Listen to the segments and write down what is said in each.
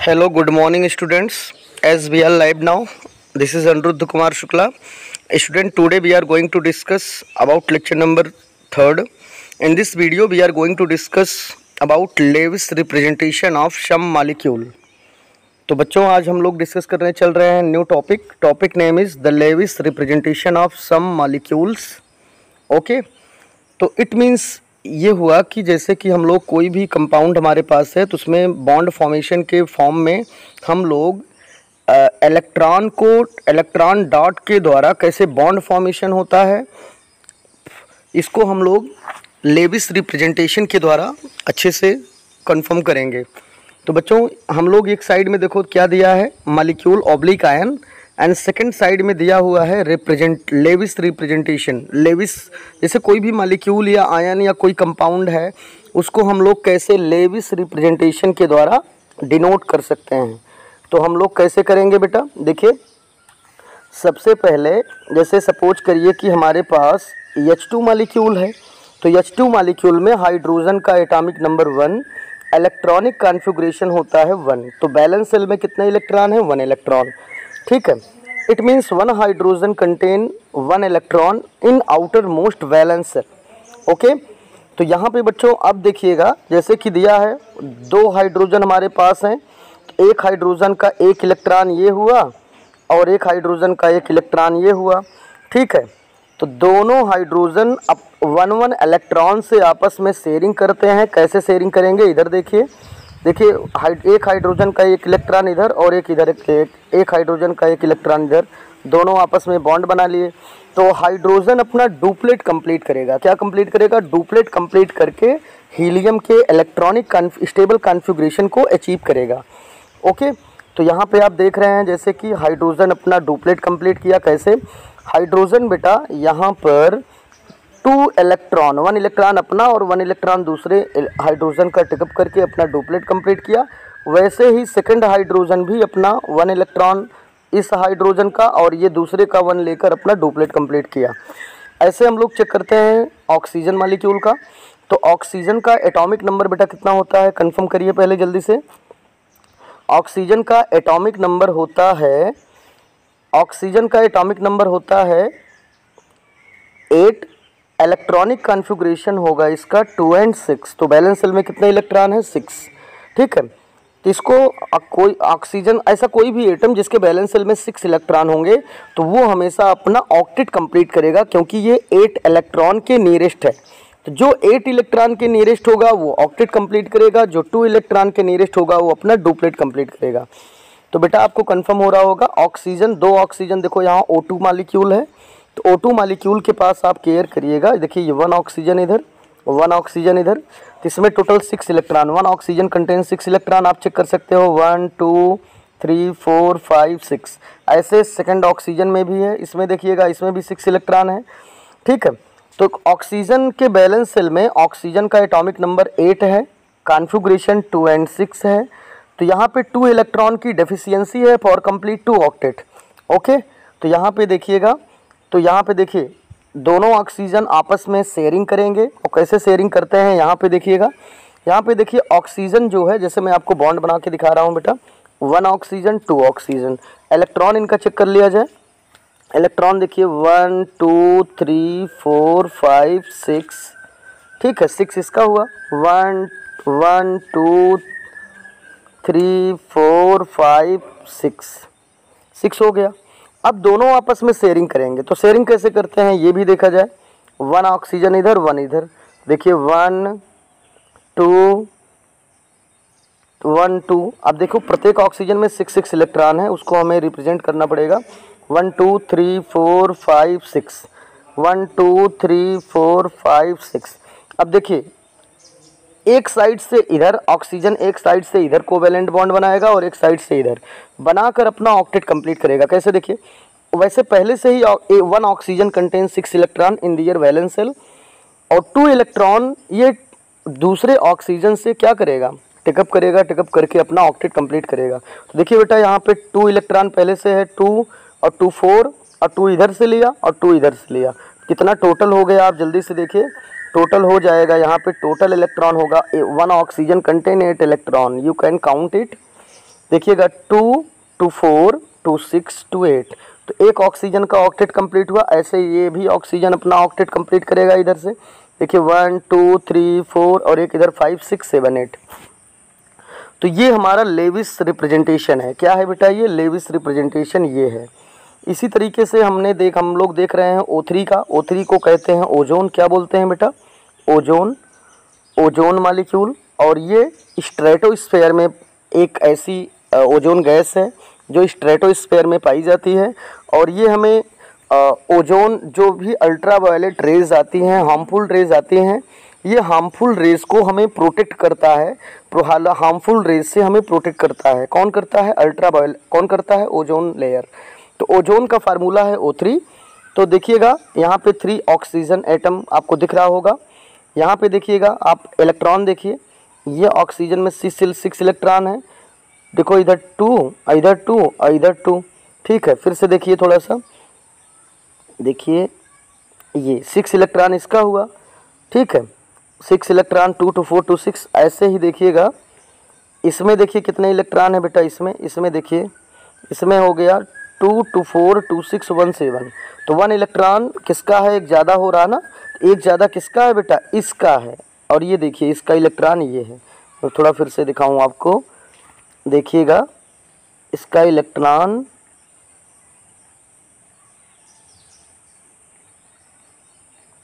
Hello, good morning students. As we are live now, this is Aniruddha Kumar Shukla. Student, today we are going to discuss about lecture number 3rd. In this video, we are going to discuss about Lewis representation of some molecule. तो बच्चों आज हम लोग discuss करने चल रहे हैं new topic name is the Lewis representation of some molecules. Okay, तो इट मीन्स ये हुआ कि जैसे कि हम लोग कोई भी कंपाउंड हमारे पास है तो उसमें बॉन्ड फॉर्मेशन के फॉर्म में हम लोग इलेक्ट्रॉन डॉट के द्वारा कैसे बॉन्ड फॉर्मेशन होता है इसको हम लोग लेविस रिप्रेजेंटेशन के द्वारा अच्छे से कंफर्म करेंगे। तो बच्चों हम लोग एक साइड में देखो क्या दिया है, molecule oblique ion, and second side में दिया हुआ है लेविस रिप्रेजेंटेशन। लेविस जैसे कोई भी मॉलिक्यूल या आयन या कोई कंपाउंड है उसको हम लोग कैसे लेविस रिप्रेजेंटेशन के द्वारा डिनोट कर सकते हैं। तो हम लोग कैसे करेंगे बेटा, देखिए सबसे पहले जैसे सपोज करिए कि हमारे पास H2 मॉलिक्यूल है, तो H2 मॉलिक्यूल में हाइड्रोजन का एटॉमिक नंबर 1, इलेक्ट्रॉनिक कॉन्फ़िगरेशन होता है 1। तो बैलेंस सेल में कितने इलेक्ट्रॉन है, 1 इलेक्ट्रॉन। ठीक है, it means 1 hydrogen contain 1 electron in outer most valence shell. Okay, तो यहाँ पे बच्चों अब देखिएगा जैसे कि दिया है 2 हाइड्रोजन हमारे पास हैं, तो एक हाइड्रोजन का 1 इलेक्ट्रॉन ये हुआ और एक हाइड्रोजन का 1 इलेक्ट्रॉन ये हुआ। ठीक है, तो दोनों हाइड्रोजन अब 1 इलेक्ट्रॉन से आपस में शेयरिंग करते हैं। कैसे शेयरिंग करेंगे, इधर देखिए एक हाइड्रोजन का 1 इलेक्ट्रॉन इधर और एक इधर, एक हाइड्रोजन का 1 इलेक्ट्रॉन इधर, दोनों आपस में बॉन्ड बना लिए। तो हाइड्रोजन अपना डुप्लेट कंप्लीट करेगा। क्या कंप्लीट करेगा, डुप्लेट कंप्लीट करके हीलियम के इलेक्ट्रॉनिक स्टेबल कॉन्फ़िगरेशन को अचीव करेगा। ओके, तो यहाँ पे आप देख रहे हैं जैसे कि हाइड्रोजन अपना डुप्लेट कंप्लीट किया। कैसे, हाइड्रोजन बेटा यहाँ पर 2 इलेक्ट्रॉन, 1 इलेक्ट्रॉन अपना और 1 इलेक्ट्रॉन दूसरे हाइड्रोजन का टेकअप करके अपना डुप्लेट कंप्लीट किया। वैसे ही सेकंड हाइड्रोजन भी अपना 1 इलेक्ट्रॉन इस हाइड्रोजन का और ये दूसरे का 1 लेकर अपना डुप्लेट कंप्लीट किया। ऐसे हम लोग चेक करते हैं ऑक्सीजन मॉलिक्यूल का। तो ऑक्सीजन का एटॉमिक नंबर बेटा कितना होता है, कन्फर्म करिए पहले जल्दी से। ऑक्सीजन का एटॉमिक नंबर होता है, ऑक्सीजन का एटॉमिक नंबर होता है 8, इलेक्ट्रॉनिक कॉन्फ़िगरेशन होगा इसका 2 and 6। तो बैलेंस सेल में कितने इलेक्ट्रॉन है, 6। ठीक है, तो इसको कोई ऑक्सीजन ऐसा कोई भी एटम जिसके बैलेंस सेल में 6 इलेक्ट्रॉन होंगे तो वो हमेशा अपना ऑक्टेट कंप्लीट करेगा, क्योंकि ये 8 इलेक्ट्रॉन के नियरेस्ट है। तो जो 8 इलेक्ट्रॉन के नियरेस्ट होगा वो ऑक्टेट कंप्लीट करेगा, जो 2 इलेक्ट्रॉन के नियरेस्ट होगा वो अपना डुप्लेट कंप्लीट करेगा। तो बेटा आपको कंफर्म हो रहा होगा ऑक्सीजन, 2 ऑक्सीजन, देखो यहाँ O2 मॉलिक्यूल है, तो O2 मॉलिक्यूल के पास आप केयर करिएगा। देखिए ये 1 ऑक्सीजन इधर, 1 ऑक्सीजन इधर, तो इसमें total 6 electron, 1 oxygen contain 6 electron. आप चेक कर सकते हो 1 2 3 4 5 6। ऐसे सेकंड ऑक्सीजन में भी है, इसमें देखिएगा इसमें भी 6 इलेक्ट्रॉन है। ठीक है, तो ऑक्सीजन के बैलेंस सेल में ऑक्सीजन का एटॉमिक नंबर 8 है, कॉन्फ़िगरेशन 2 and 6 है। तो यहाँ पे 2 इलेक्ट्रॉन की डेफिशिएंसी है फॉर कंप्लीट 2 ऑक्टेट। ओके, तो यहाँ पे देखिएगा, तो यहाँ पे देखिए दोनों ऑक्सीजन आपस में शेयरिंग करेंगे। और कैसे शेयरिंग करते हैं यहाँ पे देखिएगा, यहाँ पे देखिए ऑक्सीजन जो है, जैसे मैं आपको बॉन्ड बना के दिखा रहा हूँ बेटा, 1 ऑक्सीजन 2 ऑक्सीजन। इलेक्ट्रॉन इनका चेक कर लिया जाए। इलेक्ट्रॉन देखिए 1 2 3 4 5 6। ठीक है, 6 इसका हुआ, 1 1 2 3 4 5 6 हो गया। अब दोनों आपस में शेयरिंग करेंगे। तो शेयरिंग कैसे करते हैं ये भी देखा जाए। 1 ऑक्सीजन इधर, 1 इधर, देखिए 1 2 1 2। अब देखो प्रत्येक ऑक्सीजन में 6 इलेक्ट्रॉन है, उसको हमें रिप्रेजेंट करना पड़ेगा। 1 2 3 4 5 6, 1 2 3 4 5 6। अब देखिए एक साइड से इधर ऑक्सीजन, एक साइड से इधर कोवेलेंट बॉन्ड बनाएगा और एक साइड से इधर बनाकर अपना ऑक्टेट कंप्लीट करेगा। कैसे देखिए, वैसे पहले से ही 1 oxygen contain 6 electron in their valence shell और 2 इलेक्ट्रॉन ये दूसरे ऑक्सीजन से क्या करेगा, टेकअप करेगा, टेकअप करके अपना ऑक्टेट कंप्लीट करेगा। तो देखिए बेटा यहाँ पे 2 इलेक्ट्रॉन पहले से है, 2 और 2 4 और 2 इधर से लिया और 2 इधर से लिया। कितना टोटल हो गया आप जल्दी से देखिए, टोटल हो जाएगा यहाँ पे टोटल इलेक्ट्रॉन होगा 1 oxygen contain 8 electron, you can count it. देखिएगा 2 2 4 2 6 2 8, तो एक ऑक्सीजन का ऑक्टेट कंप्लीट हुआ। ऐसे ये भी ऑक्सीजन अपना ऑक्टेट कंप्लीट करेगा इधर से। देखिए 1 2 3 4 और एक इधर 5 6 7 8। तो ये हमारा लेविस रिप्रेजेंटेशन है। क्या है बेटा? ये लेविस रिप्रेजेंटेशन ये है। इसी तरीके से हम लोग देख रहे हैं O3 का। O3 को कहते हैं ओजोन। क्या बोलते हैं बेटा? Ozone, ozone molecule. और ये स्ट्रेटोस्फेयर में एक ऐसी ओजोन गैस है जो स्ट्रेटोस्फेयर में पाई जाती है। और ये हमें ओजोन जो भी अल्ट्रावायलेट रेज आती हैं, हार्मफुल रेज आती हैं, ये हार्मफुल रेज को हमें प्रोटेक्ट करता है। हार्मफुल रेज से हमें प्रोटेक्ट करता है। कौन करता है? अल्ट्रावायलेट। कौन करता है? Ozone layer. तो ओजोन का फार्मूला है O3। तो देखिएगा यहाँ पे 3 ऑक्सीजन एटम आपको दिख रहा होगा। यहाँ पे देखिएगा आप इलेक्ट्रॉन देखिए, ये ऑक्सीजन में 6 इलेक्ट्रॉन है। देखो इधर 2, इधर 2 और इधर 2। ठीक है, फिर से देखिए थोड़ा सा, देखिए ये 6 इलेक्ट्रॉन इसका हुआ। ठीक है, 6 इलेक्ट्रॉन 2 2 4 2 6। ऐसे ही देखिएगा इसमें, देखिए कितने इलेक्ट्रॉन है बेटा इसमें देखिए, इसमें हो गया 2 2 4 2 6 1 7। तो 1 इलेक्ट्रॉन किसका है? एक ज़्यादा हो रहा ना, एक ज़्यादा किसका है बेटा? इसका है। और ये देखिए इसका इलेक्ट्रॉन ये है। तो थोड़ा फिर से दिखाऊं आपको, देखिएगा इसका इलेक्ट्रॉन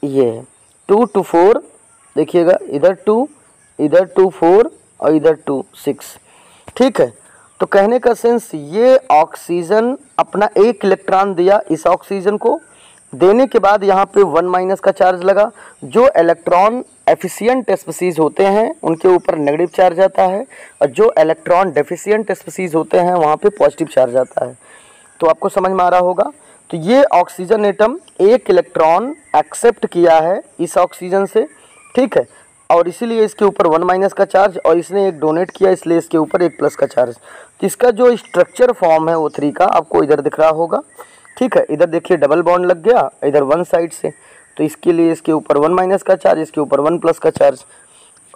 ये है 2 2 4। देखिएगा इधर 2, इधर 2 4 और इधर 2 6। ठीक है, तो कहने का सेंस ये ऑक्सीजन अपना एक इलेक्ट्रॉन दिया। इस ऑक्सीजन को देने के बाद यहाँ पे 1 माइनस का चार्ज लगा। जो इलेक्ट्रॉन एफिशिएंट स्पीसीज होते हैं उनके ऊपर नेगेटिव चार्ज आता है, और जो इलेक्ट्रॉन डेफिशिएंट स्पीसीज होते हैं वहाँ पे पॉजिटिव चार्ज आता है। तो आपको समझ में आ रहा होगा। तो ये ऑक्सीजन एटम एक इलेक्ट्रॉन एक्सेप्ट किया है इस ऑक्सीजन से। ठीक है, और इसीलिए इसके ऊपर 1 माइनस का चार्ज, और इसने एक डोनेट किया इसलिए इसके ऊपर 1 प्लस का चार्ज। तो इसका जो स्ट्रक्चर फॉर्म है O3 का आपको इधर दिख रहा होगा। ठीक है, इधर देखिए डबल बॉन्ड लग गया इधर 1 साइड से, तो इसके लिए इसके ऊपर 1 माइनस का चार्ज, इसके ऊपर 1 प्लस का चार्ज।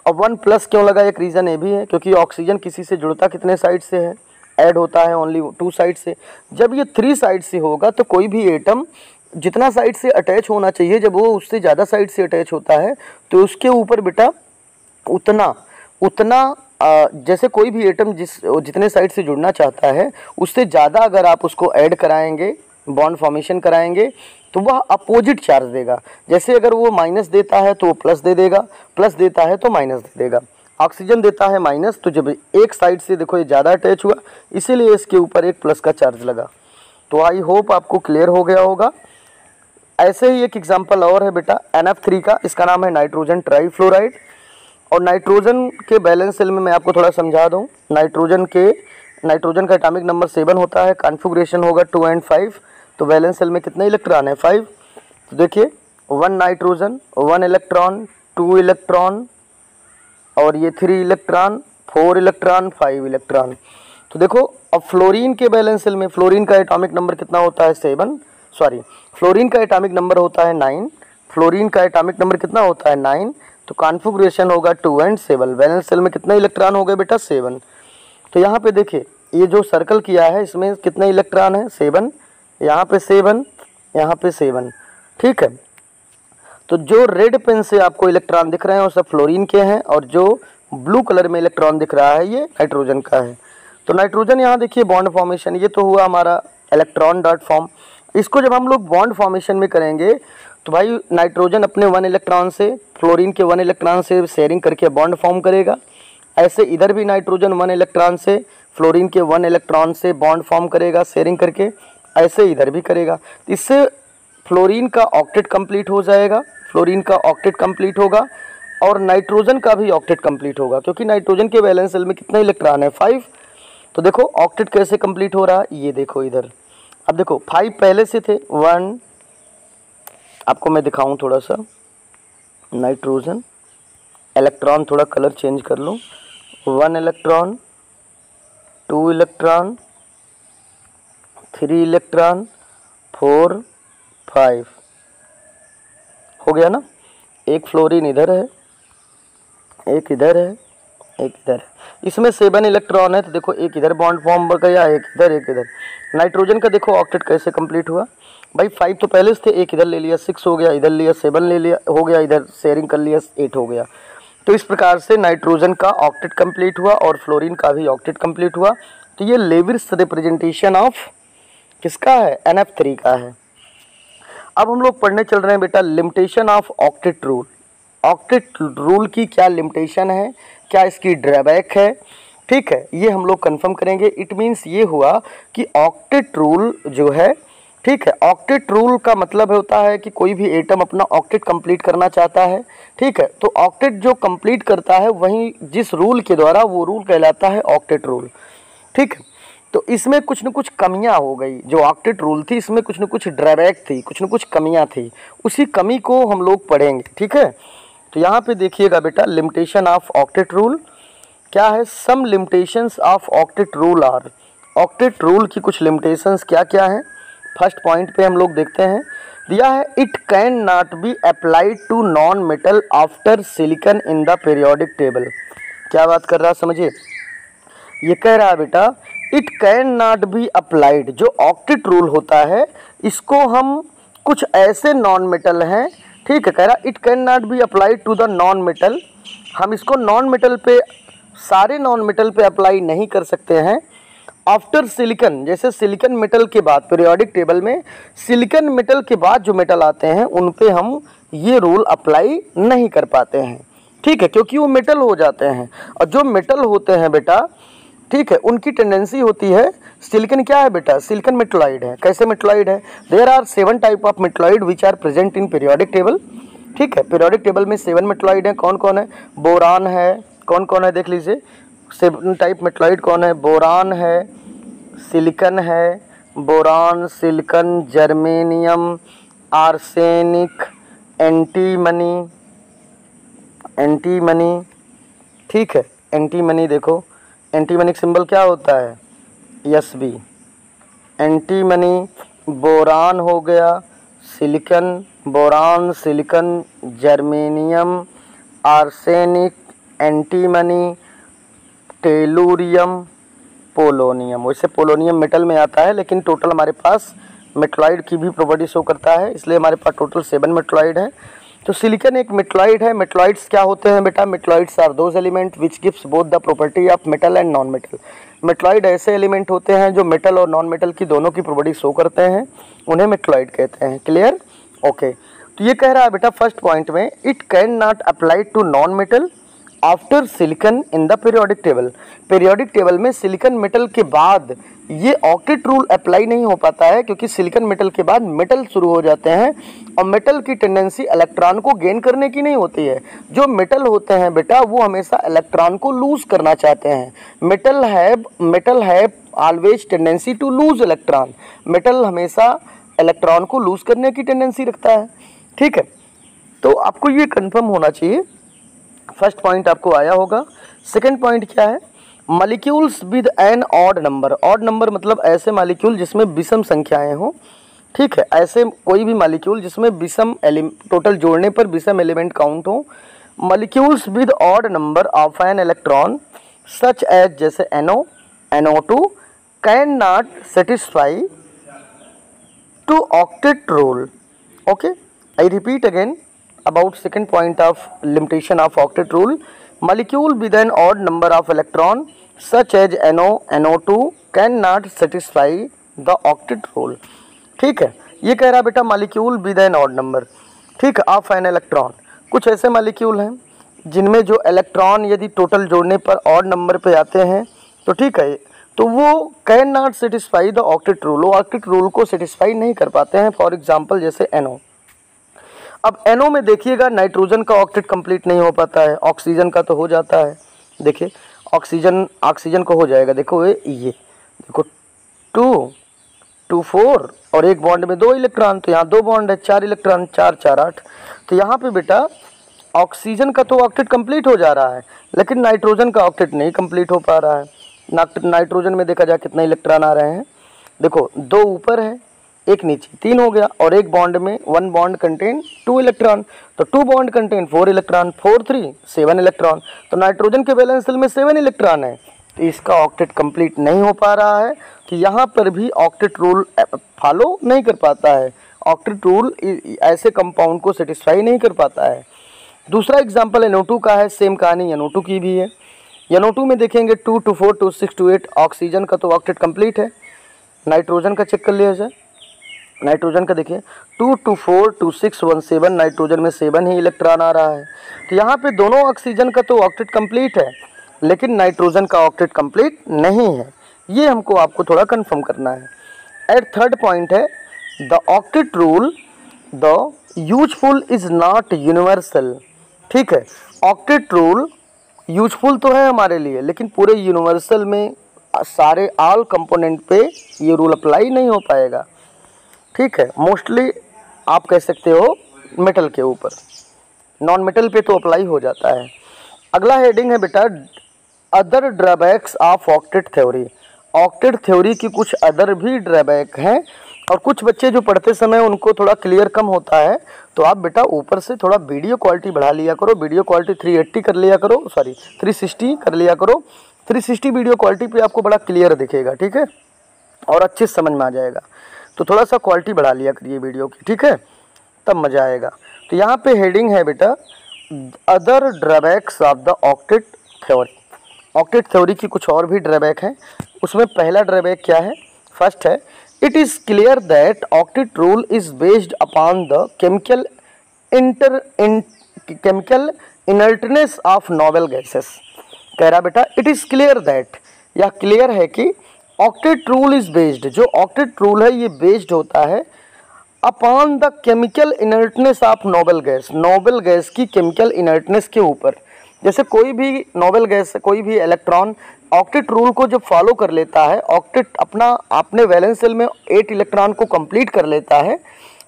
अब 1 प्लस क्यों लगा? एक रीज़न ये भी है क्योंकि ऑक्सीजन किसी से जुड़ता कितने साइड से है? ऐड होता है ओनली 2 साइड से। जब ये 3 साइड से होगा तो कोई भी एटम जितना साइड से अटैच होना चाहिए, जब वो उससे ज़्यादा साइड से अटैच होता है तो उसके ऊपर बेटा उतना जैसे कोई भी एटम जितने साइड से जुड़ना चाहता है उससे ज़्यादा अगर आप उसको ऐड कराएंगे, बॉन्ड फॉर्मेशन कराएंगे, तो वह अपोजिट चार्ज देगा। जैसे अगर वो माइनस देता है तो वो प्लस दे देगा, प्लस देता है तो माइनस दे देगा। ऑक्सीजन देता है माइनस, तो जब एक साइड से देखो ये ज़्यादा अटैच हुआ इसीलिए इसके ऊपर 1 प्लस का चार्ज लगा। तो आई होप आपको क्लियर हो गया होगा। ऐसे ही एक एग्जाम्पल और है बेटा NF3 का, इसका नाम है नाइट्रोजन ट्राईफ्लोराइड। और नाइट्रोजन के बैलेंस सेल में मैं आपको थोड़ा समझा दूं। नाइट्रोजन का एटॉमिक नंबर 7 होता है, कॉन्फ़िगरेशन होगा 2 and 5। तो बैलेंस सेल में कितने इलेक्ट्रॉन है? 5। तो देखिए 1 नाइट्रोजन, 1 इलेक्ट्रॉन, 2 इलेक्ट्रॉन, और ये 3 इलेक्ट्रॉन, 4 इलेक्ट्रॉन, 5 इलेक्ट्रॉन। तो देखो अब फ्लोरीन के बैलेंस सेल में फ्लोरीन का एटॉमिक नंबर कितना होता है? फ्लोरीन का एटॉमिक नंबर होता है 9। फ्लोरीन का एटॉमिक नंबर कितना होता है? 9। तो कॉन्फ़िगरेशन होगा 2 and 7। बैलेंस सेल में कितने इलेक्ट्रॉन हो गए बेटा? 7। तो यहाँ पे देखिए ये जो सर्कल किया है इसमें कितने इलेक्ट्रॉन है? 7। यहाँ पे 7, यहाँ पे 7। ठीक है, तो जो रेड पेन से आपको इलेक्ट्रॉन दिख रहे हैं वो सब फ्लोरीन के हैं, और जो ब्लू कलर में इलेक्ट्रॉन दिख रहा है ये नाइट्रोजन का है। तो नाइट्रोजन यहाँ देखिए बॉन्ड फॉर्मेशन, ये तो हुआ हमारा इलेक्ट्रॉन डॉट फॉर्म। इसको जब हम लोग बॉन्ड फॉर्मेशन में करेंगे तो भाई नाइट्रोजन अपने 1 इलेक्ट्रॉन से फ्लोरीन के 1 इलेक्ट्रॉन से शेयरिंग करके बॉन्ड फॉर्म करेगा। ऐसे इधर भी नाइट्रोजन 1 इलेक्ट्रॉन से फ्लोरीन के 1 इलेक्ट्रॉन से बॉन्ड फॉर्म करेगा शेयरिंग करके, ऐसे इधर भी करेगा। इससे फ्लोरीन का ऑक्टेट कंप्लीट हो जाएगा, फ्लोरीन का ऑक्टेट कंप्लीट होगा, और नाइट्रोजन का भी ऑक्टेट कंप्लीट होगा, क्योंकि नाइट्रोजन के वैलेंस शेल में कितने इलेक्ट्रॉन है? 5। तो देखो ऑक्टेट कैसे कंप्लीट हो रहा है, ये देखो इधर। अब देखो 5 पहले से थे, 1, आपको मैं दिखाऊं थोड़ा सा नाइट्रोजन, इलेक्ट्रॉन थोड़ा कलर चेंज कर लूँ। 1 इलेक्ट्रॉन, 2 इलेक्ट्रॉन, 3 इलेक्ट्रॉन, 4, 5 हो गया ना। एक फ्लोरीन इधर है, एक इधर है, एक इधर। इसमें 7 इलेक्ट्रॉन है तो देखो एक इधर बॉन्ड फॉर्म हो गया, एक इधर एक इधर। नाइट्रोजन का देखो ऑक्टेट कैसे कंप्लीट हुआ भाई, 5 तो पहले से थे, एक इधर ले लिया 6 हो गया, इधर लिया 7 ले लिया हो गया, इधर शेयरिंग कर लिया 8 हो गया। तो इस प्रकार से नाइट्रोजन का ऑक्टेट कंप्लीट हुआ और फ्लोरीन का भी ऑक्टेट कंप्लीट हुआ। तो ये लेविस रिप्रेजेंटेशन ऑफ किसका है, NF3 का है। अब हम लोग पढ़ने चल रहे हैं बेटा limitation of octet rule. Octet rule की क्या लिमिटेशन है, क्या इसकी ड्रॉबैक है, ठीक है, ये हम लोग कंफर्म करेंगे। इट मीन्स ये हुआ कि ऑक्टेट रूल जो है, ठीक है, ऑक्टेट रूल का मतलब होता है कि कोई भी एटम अपना ऑक्टेट कंप्लीट करना चाहता है, ठीक है, तो ऑक्टेट जो कंप्लीट करता है वहीं जिस रूल के द्वारा, वो रूल कहलाता है ऑक्टेट रूल, ठीक है। तो इसमें कुछ न कुछ कमियां हो गई, जो ऑक्टेट रूल थी इसमें कुछ न कुछ ड्रॉबैक थी, कुछ न कुछ कमियां थी, उसी कमी को हम लोग पढ़ेंगे, ठीक है। तो यहाँ पे देखिएगा बेटा लिमिटेशन ऑफ ऑक्टेट रूल क्या है। Some limitations of octet rule are, octet rule की कुछ लिमिटेशंस क्या क्या है। फर्स्ट पॉइंट पे हम लोग देखते हैं, दिया है it can not be applied to non metal after silicon in the periodic table. क्या बात कर रहा है समझिए, ये कह रहा है बेटा it can not be applied, जो ऑक्टेट रूल होता है इसको हम कुछ ऐसे नॉन मेटल हैं, ठीक है, कह रहा it can not be applied to the non metal, हम इसको नॉन मेटल पे, सारे नॉन मेटल पे अप्लाई नहीं कर सकते हैं आफ्टर सिलिकॉन, जैसे सिलिकॉन मेटल के बाद पीरियोडिक टेबल में सिलिकॉन मेटल के बाद जो मेटल आते हैं उन पे हम ये रूल अप्लाई नहीं कर पाते हैं, ठीक है, क्योंकि वो मेटल हो जाते हैं। और जो मेटल होते हैं बेटा, ठीक है, उनकी टेंडेंसी होती है, सिलिकॉन क्या है बेटा, सिलिकॉन मेटलॉइड है। कैसे मेटलॉइड है, there are 7 type of metalloid which are present in periodic table, ठीक है, पीरियोडिक टेबल में 7 मेटलॉइड है। कौन कौन है, बोरान है, कौन कौन है देख लीजिए, 7 टाइप मेटलॉइड कौन है, बोरान है, सिलिकॉन है, boron, silicon, germanium, arsenic, antimony, antimony, ठीक है, एंटीमनी देखो, एंटीमनी सिंबल क्या होता है, Sb, एंटीमनी, बोरान हो गया, silicon, boron, silicon, germanium, arsenic, antimony, tellurium, polonium. वैसे पोलोनियम मेटल में आता है लेकिन टोटल हमारे पास मेटलॉइड की भी प्रॉपर्टी शो करता है, इसलिए हमारे पास टोटल 7 मेटलॉइड है। तो सिलिकॉन एक मेटलॉइड है। मेटलॉइड्स क्या होते हैं बेटा, metalloids are those element which gives both the property of metal and non metal. Metalloid ऐसे एलिमेंट होते हैं जो मेटल और नॉन मेटल की दोनों की प्रॉपर्टी शो करते हैं, उन्हें मेटलॉइड कहते हैं। Clear, okay. तो ये कह रहा है बेटा फर्स्ट पॉइंट में, it can not apply to non metal after silicon in the periodic table. Periodic table में सिलिकॉन मेटल के बाद ये ऑक्टेट रूल अप्लाई नहीं हो पाता है, क्योंकि सिलिकॉन मेटल के बाद मेटल शुरू हो जाते हैं और मेटल की टेंडेंसी इलेक्ट्रॉन को गेन करने की नहीं होती है। जो मेटल होते हैं बेटा वो हमेशा इलेक्ट्रॉन को लूज करना चाहते हैं। Metal have always tendency to lose electron. Metal हमेशा इलेक्ट्रॉन को लूज करने की टेंडेंसी रखता है, ठीक है। तो आपको ये कंफर्म होना चाहिए, फर्स्ट पॉइंट आपको आया होगा। सेकंड पॉइंट क्या है, molecules with an odd number. Odd number मतलब ऐसे मॉलिक्यूल जिसमें विषम संख्याएं हो, ठीक है, ऐसे कोई भी मॉलिक्यूल जिसमें विषम टोटल जोड़ने पर विषम एलिमेंट काउंट हो। Molecules with odd number of an electron such as, जैसे NO, NO2 can not satisfy to octet rule. Okay, I repeat again about second point of limitation of octet rule. Molecule with an odd number of electron such as NO, NO2 cannot satisfy the octet rule. ठीक है, ये कह रहा बेटा molecule with an odd number, ठीक है, of an electron. कुछ ऐसे मॉलिक्यूल हैं जिनमें जो इलेक्ट्रॉन यदि टोटल जोड़ने पर ऑड नंबर पे आते हैं तो ठीक है, तो वो can not satisfy the octet rule, वो ऑक्टेट रूल को सेटिस्फाई नहीं कर पाते हैं। फॉर एग्जाम्पल जैसे NO। अब NO में देखिएगा नाइट्रोजन का ऑक्टेट कंप्लीट नहीं हो पाता है, ऑक्सीजन का तो हो जाता है। देखिए ऑक्सीजन को हो जाएगा, देखो ये देखो 2 2 4 और एक बॉन्ड में 2 इलेक्ट्रॉन, तो यहाँ 2 बॉन्ड है, 4 इलेक्ट्रॉन, 4 4 8। तो यहाँ पे बेटा ऑक्सीजन का तो ऑक्टेट कंप्लीट हो जा रहा है लेकिन नाइट्रोजन का ऑक्टेट नहीं कंप्लीट हो पा रहा है। नाइट्रोजन में देखा जाए कितने इलेक्ट्रॉन आ रहे हैं, देखो 2 ऊपर है, एक नीचे 3 हो गया, और एक बॉन्ड में 1 बॉन्ड कंटेन 2 इलेक्ट्रॉन, तो 2 बॉन्ड कंटेन 4 इलेक्ट्रॉन, 4 3 7 इलेक्ट्रॉन। तो नाइट्रोजन के वैलेंस शेल में 7 इलेक्ट्रॉन है, तो इसका ऑक्टेट कंप्लीट नहीं हो पा रहा है, तो यहाँ पर भी ऑक्टेट रूल फॉलो नहीं कर पाता है, ऑक्टेट रूल ऐसे कंपाउंड को सेटिस्फाई नहीं कर पाता है। दूसरा एग्जाम्पल NO2 का है, सेम कहानी NO2 की भी है। NO2 में देखेंगे 2 2 4 2 6 2 8, ऑक्सीजन का तो ऑक्टेट कंप्लीट है। नाइट्रोजन का चेक कर लिया जाए, नाइट्रोजन का देखिए 2 2 4 2 6 1 7, नाइट्रोजन में 7 ही इलेक्ट्रॉन आ रहा है। तो यहाँ पे दोनों ऑक्सीजन का तो ऑक्टेट कंप्लीट है, लेकिन नाइट्रोजन का ऑक्टेट कंप्लीट नहीं है। ये हमको आपको थोड़ा कंफर्म करना है। एट थर्ड पॉइंट है the octet rule the useful is not universal. ठीक है, ऑक्टेट रूल यूजफुल तो है हमारे लिए, लेकिन पूरे यूनिवर्सल में सारे ऑल कंपोनेंट पे ये रूल अप्लाई नहीं हो पाएगा। ठीक है, मोस्टली आप कह सकते हो मेटल के ऊपर, नॉन मेटल पे तो अप्लाई हो जाता है। अगला हेडिंग है बेटा other drawbacks of octet theory. Octet theory की कुछ अदर भी ड्रॉबैक हैं, और कुछ बच्चे जो पढ़ते समय उनको थोड़ा क्लियर कम होता है, तो आप बेटा ऊपर से थोड़ा वीडियो क्वालिटी बढ़ा लिया करो, वीडियो क्वालिटी 380 कर लिया करो, सॉरी 360 कर लिया करो। 360 वीडियो क्वालिटी पे आपको बड़ा क्लियर दिखेगा, ठीक है, और अच्छे समझ में आ जाएगा। तो थोड़ा सा क्वालिटी बढ़ा लिया करिए वीडियो की, ठीक है, तब मज़ा आएगा। तो यहाँ पे हेडिंग है बेटा other drawbacks of the octet theory. Octet theory की कुछ और भी ड्रॉबैक हैं। उसमें पहला ड्रॉबैक क्या है, फर्स्ट है it is clear that octet rule is based upon the chemical inertness of noble gases. कह रहा बेटा इट इज़ क्लियर दैट, यह क्लियर है कि ऑक्टेट रूल इज़ बेस्ड, जो ऑक्टेट रूल है ये बेस्ड होता है upon the chemical inertness of noble gas, noble gas की केमिकल इनर्टनेस के ऊपर। जैसे कोई भी नोबल गैस, कोई भी इलेक्ट्रॉन ऑक्टेट रूल को जब फॉलो कर लेता है, ऑक्टेट अपने वैलेंस शेल में 8 इलेक्ट्रॉन को कंप्लीट कर लेता है,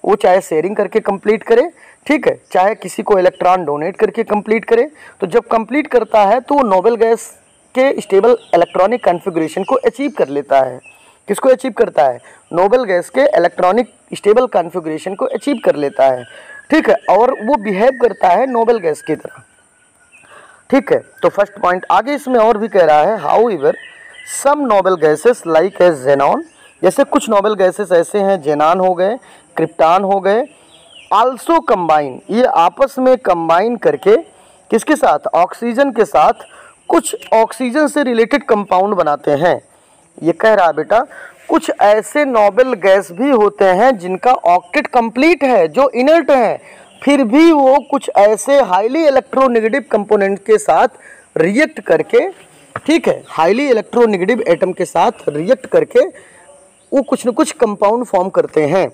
वो चाहे शेयरिंग करके कंप्लीट करे, ठीक है, चाहे किसी को इलेक्ट्रॉन डोनेट करके कंप्लीट करे, तो जब कंप्लीट करता है तो वो नोबल गैस के स्टेबल इलेक्ट्रॉनिक कॉन्फ़िगरेशन को अचीव कर लेता है। किसको अचीव करता है? नोबल गैस के इलेक्ट्रॉनिक स्टेबल कॉन्फ़िगरेशन को अचीव कर लेता है, ठीक है, और वो बिहेव करता है नोबल गैस की तरह, ठीक है। तो फर्स्ट पॉइंट आगे इसमें और भी कह रहा है however some noble gases like as xenon, जैसे कुछ नोबल गैसेस ऐसे हैं, जेनान हो गए, क्रिप्टान हो गए, आल्सो कंबाइन, ये आपस में कंबाइन करके किसके साथ? ऑक्सीजन के साथ कुछ ऑक्सीजन से रिलेटेड कंपाउंड बनाते हैं। ये कह रहा बेटा कुछ ऐसे नोबल गैस भी होते हैं जिनका ऑक्टेट कंप्लीट है, जो इनर्ट है, फिर भी वो कुछ ऐसे हाईली इलेक्ट्रोनेगेटिव कंपोनेंट के साथ रिएक्ट करके, ठीक है, हाईली इलेक्ट्रोनेगेटिव एटम के साथ रिएक्ट करके वो कुछ न कुछ कंपाउंड फॉर्म करते हैं।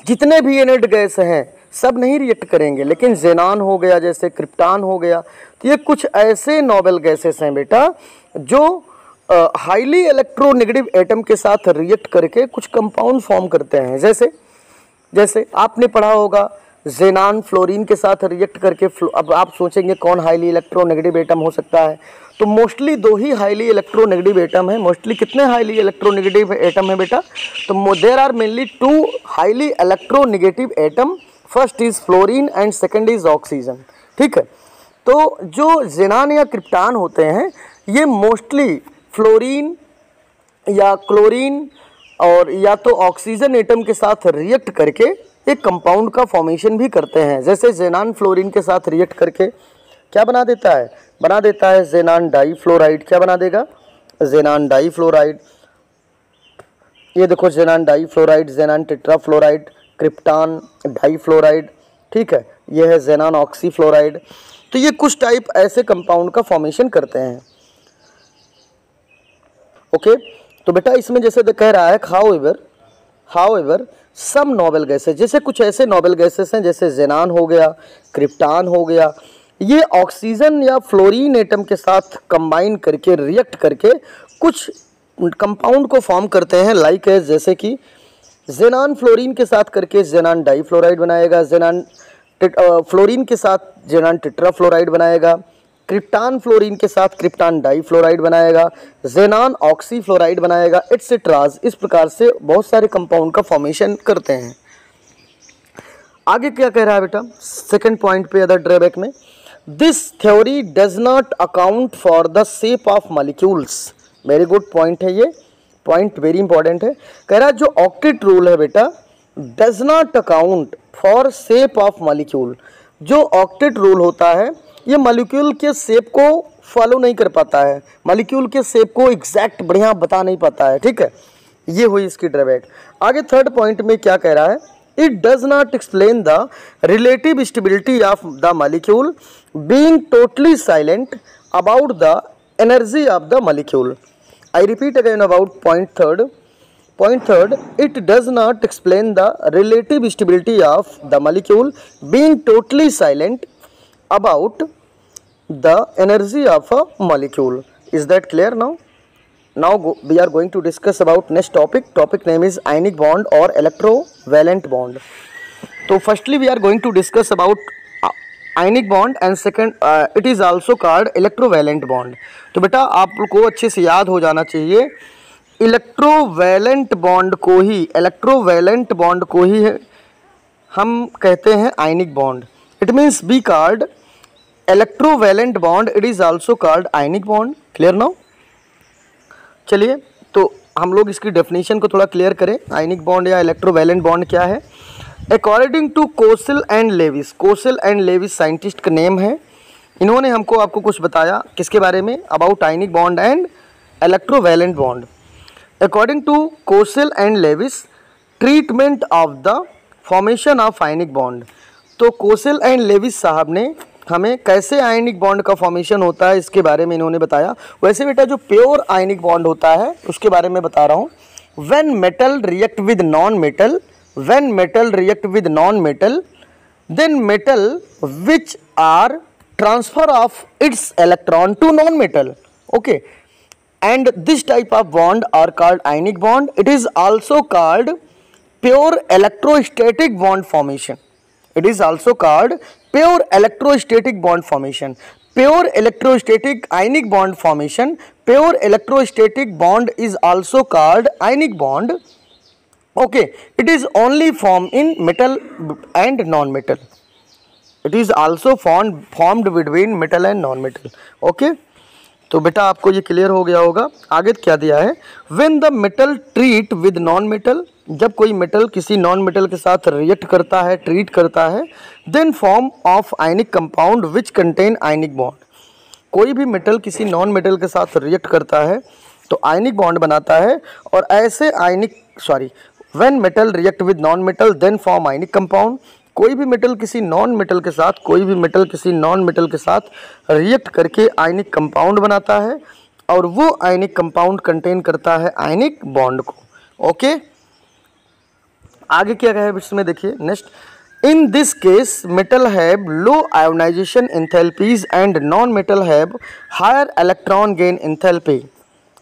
जितने भी इनर्ट गैस हैं सब नहीं रिएक्ट करेंगे, लेकिन जेनान हो गया, जैसे क्रिप्टान हो गया, तो ये कुछ ऐसे नोबल गैसेस हैं बेटा जो हाईली इलेक्ट्रोनेगेटिव एटम के साथ रिएक्ट करके कुछ कंपाउंड फॉर्म करते हैं। जैसे आपने पढ़ा होगा जेनान फ्लोरीन के साथ रिएक्ट करके, अब आप सोचेंगे कौन हाईली इलेक्ट्रोनेगेटिव एटम हो सकता है, तो मोस्टली 2 ही हाईली इलेक्ट्रोनेगेटिव एटम है। मोस्टली कितने हाईली इलेक्ट्रोनेगेटिव एटम है बेटा? तो there are mainly 2 highly electronegative atom, first is fluorine and second is oxygen, ठीक है। तो जो जेनान या क्रिप्टान होते हैं ये मोस्टली फ्लोरीन या क्लोरीन और या तो ऑक्सीजन एटम के साथ रिएक्ट करके एक कंपाउंड का फॉर्मेशन भी करते हैं। जैसे जेनान फ्लोरीन के साथ रिएक्ट करके क्या बना देता है? बना देता है जेनान डाईफ्लोराइड। क्या बना देगा? जेनान डाईफ्लोराइड। ये देखो जेनान डाईफ्लोराइड, जेनान टेट्राफ्लोराइड, क्रिप्टान डाईफ्लोराइड, ठीक है, ये है जेनान ऑक्सीफ्लोराइड। तो ये कुछ टाइप ऐसे कंपाउंड का फॉर्मेशन करते हैं, ओके। तो बेटा इसमें जैसे कह रहा है हाउएवर सम नोबल गैसेस, जैसे कुछ ऐसे नोबल गैसेस हैं जैसे जेनान हो गया, क्रिप्टान हो गया, ये ऑक्सीजन या फ्लोरीन एटम के साथ कंबाइन करके रिएक्ट करके कुछ कंपाउंड को फॉर्म करते हैं, लाइक है जैसे कि जेनान फ्लोरीन के साथ करके जेनान डाईफ्लोराइड बनाएगा, जेनान फ्लोरीन के साथ जेनान टेट्राफ्लोराइड बनाएगा, क्रिप्टान फ्लोरीन के साथ क्रिप्टान डाईफ्लोराइड बनाएगा, जेनान ऑक्सीफ्लोराइड बनाएगा, एटसेट्राज। इस प्रकार से बहुत सारे कंपाउंड का फॉर्मेशन करते हैं। आगे क्या कह रहा है बेटा सेकंड पॉइंट पे अदर ड्रॉबैक में, this theory does not account for the shape of molecules. Very good point है, ये पॉइंट वेरी इंपॉर्टेंट है। कह रहा है जो ऑक्टेट रूल है बेटा does not account for shape of molecule. जो ऑक्टेट रूल होता है ये मॉलिक्यूल के शेप को फॉलो नहीं कर पाता है, मॉलिक्यूल के शेप को एग्जैक्ट बढ़िया बता नहीं पाता है, ठीक है। ये हुई इसकी ड्रॉबैक। आगे थर्ड पॉइंट में क्या कह रहा है, it does not explain the relative stability of the molecule being totally silent about the energy of the molecule. I repeat again about point third. Point third, it does not explain the relative stability of the molecule being totally silent about the energy of a molecule. Is that clear now? Now we are going to discuss about next topic. Topic name is ionic bond or electrovalent bond. So firstly we are going to discuss about ionic bond and second it is also called electrovalent bond. तो बेटा आपको अच्छे से याद हो जाना चाहिए, electrovalent bond को ही हम कहते हैं आयनिक bond. It means be called electrovalent bond, it is also called ionic bond. Clear now? चलिए तो हम लोग इसकी डेफिनेशन को थोड़ा क्लियर करें। आयनिक बॉन्ड या इलेक्ट्रोवैलेंट बॉन्ड क्या है? According to Kossel and Lewis, Kossel and Lewis scientist का नेम है, इन्होंने आपको कुछ बताया किसके बारे में, about ionic bond and electrovalent bond. According to Kossel and Lewis treatment of the formation of ionic bond. तो कोसेल एंड लेविस साहब ने हमें कैसे आयनिक बॉन्ड का फॉर्मेशन होता है इसके बारे में इन्होंने बताया। वैसे बेटा जो प्योर आयनिक बॉन्ड होता है उसके बारे में बता रहा हूँ। When metal react with non metal, when metal react with non-metal, then metal which are transfer of its electron to non-metal, okay, and this type of bond are called ionic bond. It is also called pure electrostatic bond formation. It is also called pure electrostatic bond formation. Pure electrostatic ionic bond formation, pure electrostatic bond is also called ionic bond. Okay, it is only formed in metal and non-metal. It is also formed between metal and non-metal. Okay, तो बेटा आपको ये clear हो गया होगा। आगे क्या दिया है, when the metal treat with non-metal, जब कोई मेटल किसी नॉन मेटल के साथ रिएक्ट करता है, ट्रीट करता है, then form of ionic compound which contain ionic bond। कोई भी मेटल किसी नॉन मेटल के साथ रिएक्ट करता है तो आयनिक बॉन्ड बनाता है, और ऐसे when metal react with non metal then form ionic compound। कोई भी मेटल किसी नॉन मेटल के साथ, कोई भी मेटल किसी नॉन मेटल के साथ रिएक्ट करके आयनिक कंपाउंड बनाता है, और वो आयनिक कंपाउंड कंटेन करता है आयनिक बॉन्ड को। ओके, आगे क्या है इसमें देखिए next, in this case metal have low ionization enthalpies and non metal have higher electron gain enthalpy.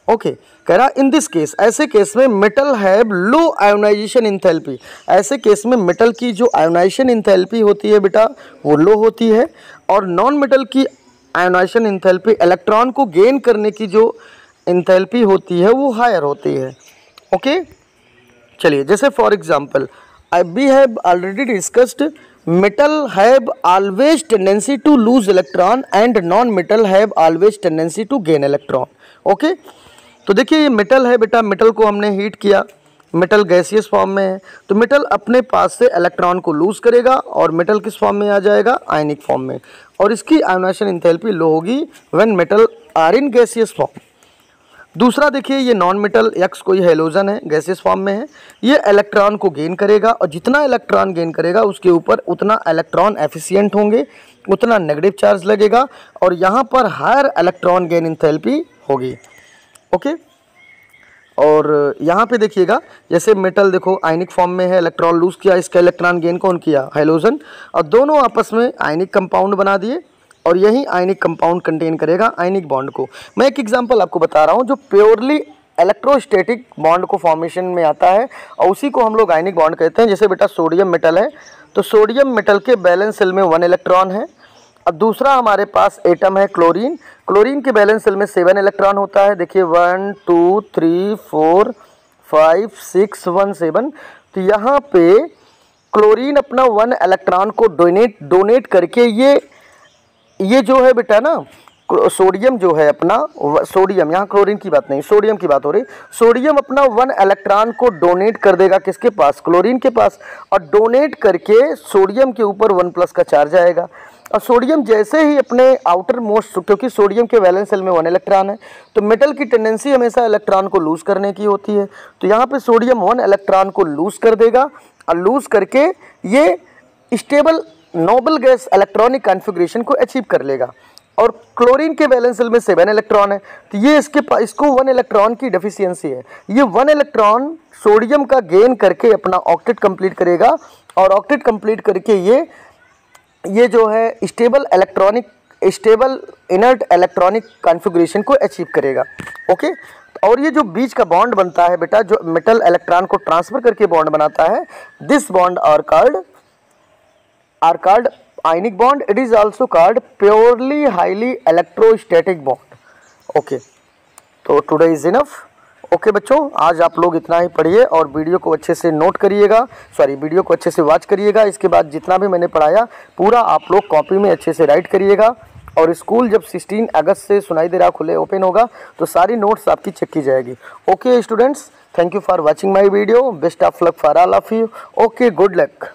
Okay, कह रहा इन दिस केस, ऐसे केस में metal have low ionization enthalpy, ऐसे केस में मेटल की जो आयोनाइजेशन एंथैल्पी होती है बेटा वो लो होती है, और नॉन मेटल की आयोनाइजेशन एंथैल्पी इलेक्ट्रॉन को गेन करने की जो एंथैल्पी होती है वो हायर होती है। ओके, चलिए जैसे for example we have already discussed metal have always tendency to lose electron and non metal have always tendency to gain electron. Okay, तो देखिए ये मेटल है बेटा, मेटल को हमने हीट किया, मेटल गैसियस फॉर्म में है, तो मेटल अपने पास से इलेक्ट्रॉन को लूज करेगा और मेटल किस फॉर्म में आ जाएगा, आयनिक फॉर्म में, और इसकी आयोनाइजेशन एंथैल्पी लो होगी when metal are in gaseous form. दूसरा देखिए ये नॉन मेटल एक्स कोई हेलोजन है, गैसियस फॉर्म में है, ये इलेक्ट्रॉन को गेन करेगा, और जितना इलेक्ट्रॉन गेन करेगा उसके ऊपर उतना इलेक्ट्रॉन एफिशिएंट होंगे, उतना नेगेटिव चार्ज लगेगा, और यहाँ पर हायर इलेक्ट्रॉन गेन एंथैल्पी होगी। ओके, और यहाँ पे देखिएगा जैसे मेटल देखो आयनिक फॉर्म में है, इलेक्ट्रॉन लूज किया, इसका इलेक्ट्रॉन गेन कौन किया, हाइड्रोजन, और दोनों आपस में आयनिक कंपाउंड बना दिए, और यही आयनिक कंपाउंड कंटेन करेगा आयनिक बॉन्ड को। मैं एक एग्जांपल आपको बता रहा हूँ जो प्योरली इलेक्ट्रोस्टैटिक बॉन्ड को फॉर्मेशन में आता है, और उसी को हम लोग आयनिक बॉन्ड कहते हैं। जैसे बेटा सोडियम मेटल है, तो सोडियम मेटल के बैलेंस शेल में 1 इलेक्ट्रॉन है, अब दूसरा हमारे पास एटम है क्लोरीन। क्लोरीन के वैलेंस शेल में 7 इलेक्ट्रॉन होता है। देखिए 1 2 3 4 5 6 1 7। तो यहाँ पे क्लोरीन अपना 1 इलेक्ट्रॉन को डोनेट करके ये जो है बेटा ना, सोडियम जो है अपना, सोडियम, यहाँ क्लोरीन की बात नहीं, सोडियम की बात हो रही। सोडियम अपना 1 इलेक्ट्रॉन को डोनेट कर देगा किसके पास, क्लोरीन के पास, और डोनेट करके सोडियम के ऊपर 1+ का चार्ज आएगा। और सोडियम जैसे ही अपने आउटर मोस्ट, क्योंकि सोडियम के वैलेंस शेल में 1 इलेक्ट्रॉन है, तो मेटल की टेंडेंसी हमेशा इलेक्ट्रॉन को लूज करने की होती है। तो यहाँ पे सोडियम 1 इलेक्ट्रॉन को लूज कर देगा, और लूज करके ये stable noble gas electronic configuration को अचीव कर लेगा। और क्लोरीन के वैलेंस शेल में 7 इलेक्ट्रॉन है, तो ये इसको 1 इलेक्ट्रॉन की डेफिशिएंसी है। ये 1 इलेक्ट्रॉन सोडियम का गेन करके अपना ऑक्टेट कंप्लीट करेगा, और ऑक्टेट कंप्लीट करके ये जो है स्टेबल इनर्ट इलेक्ट्रॉनिक कॉन्फ़िगरेशन को अचीव करेगा। ओके, और ये जो बीच का बॉन्ड बनता है बेटा, जो मेटल इलेक्ट्रॉन को ट्रांसफर करके बॉन्ड बनाता है, this bond are called ionic bond. It is also called purely highly electrostatic bond. Okay, तो टुडे इज इनफ। ओके बच्चों, आज आप लोग इतना ही पढ़िए और वीडियो को अच्छे से नोट करिएगा, वीडियो को अच्छे से वॉच करिएगा। इसके बाद जितना भी मैंने पढ़ाया पूरा आप लोग कॉपी में अच्छे से राइट करिएगा। और स्कूल जब 16 अगस्त से सुनाई दे रहा खुले ओपन होगा, तो सारी नोट्स आपकी चेक की जाएगी। Okay students, thank you for watching my video. Best of luck for all of you. Okay, good luck.